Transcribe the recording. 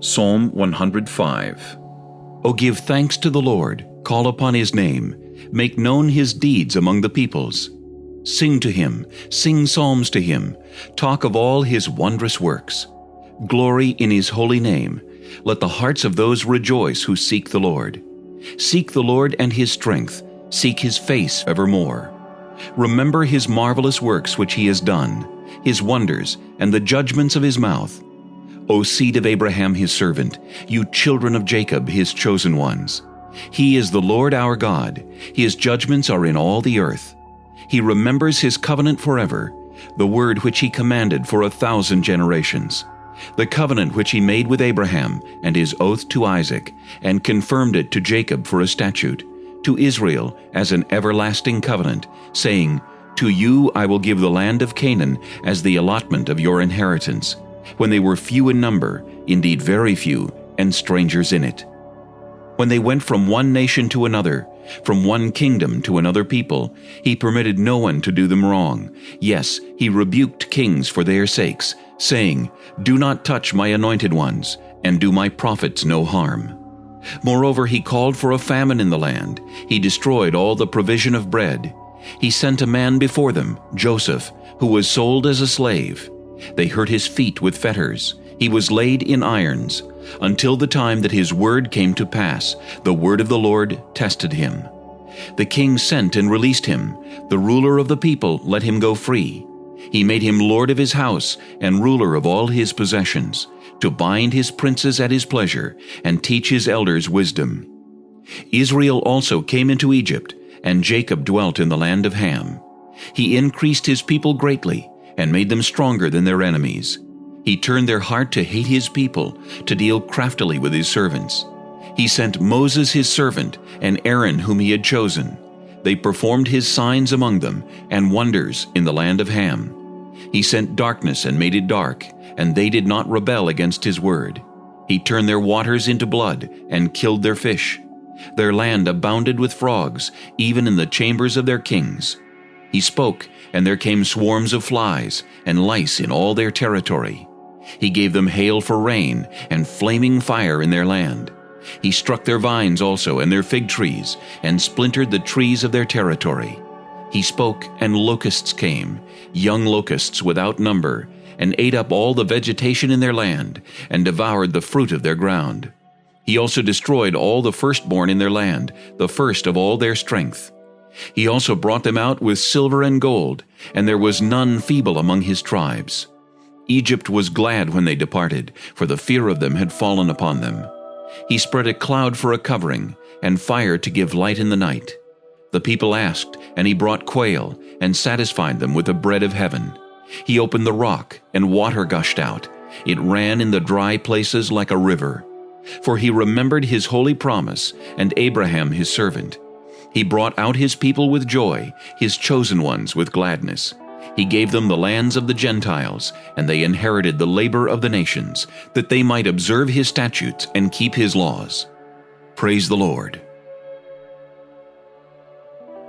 Psalm 105. O give thanks to the Lord, call upon his name, make known his deeds among the peoples. Sing to him, sing psalms to him, talk of all his wondrous works. Glory in his holy name. Let the hearts of those rejoice who seek the Lord. Seek the Lord and his strength, seek his face evermore. Remember his marvelous works which he has done, his wonders, and the judgments of his mouth. O seed of Abraham his servant, you children of Jacob his chosen ones. He is the Lord our God, his judgments are in all the earth. He remembers his covenant forever, the word which he commanded for 1,000 generations. The covenant which he made with Abraham, and his oath to Isaac, and confirmed it to Jacob for a statute, to Israel as an everlasting covenant, saying, To you I will give the land of Canaan as the allotment of your inheritance, when they were few in number, indeed very few, and strangers in it. When they went from one nation to another, from one kingdom to another people, he permitted no one to do them wrong. Yes, he rebuked kings for their sakes, saying, Do not touch my anointed ones, and do my prophets no harm. Moreover, he called for a famine in the land. He destroyed all the provision of bread. He sent a man before them, Joseph, who was sold as a slave. They hurt his feet with fetters. He was laid in irons, until the time that his word came to pass. The word of the Lord tested him. The king sent and released him. The ruler of the people let him go free. He made him lord of his house and ruler of all his possessions, to bind his princes at his pleasure and teach his elders wisdom. Israel also came into Egypt, and Jacob dwelt in the land of Ham. He increased his people greatly, and made them stronger than their enemies. He turned their heart to hate his people, to deal craftily with his servants. He sent Moses his servant, and Aaron whom he had chosen. They performed his signs among them, and wonders in the land of Ham. He sent darkness and made it dark, and they did not rebel against his word. He turned their waters into blood, and killed their fish. Their land abounded with frogs, even in the chambers of their kings. He spoke, and there came swarms of flies, and lice in all their territory. He gave them hail for rain, and flaming fire in their land. He struck their vines also, and their fig trees, and splintered the trees of their territory. He spoke, and locusts came, young locusts without number, and ate up all the vegetation in their land, and devoured the fruit of their ground. He also destroyed all the firstborn in their land, the first of all their strength. He also brought them out with silver and gold, and there was none feeble among his tribes. Egypt was glad when they departed, for the fear of them had fallen upon them. He spread a cloud for a covering, and fire to give light in the night. The people asked, and he brought quail, and satisfied them with the bread of heaven. He opened the rock, and water gushed out. It ran in the dry places like a river. For he remembered his holy promise, and Abraham his servant. He brought out his people with joy, his chosen ones with gladness. He gave them the lands of the Gentiles, and they inherited the labor of the nations, that they might observe his statutes and keep his laws. Praise the Lord.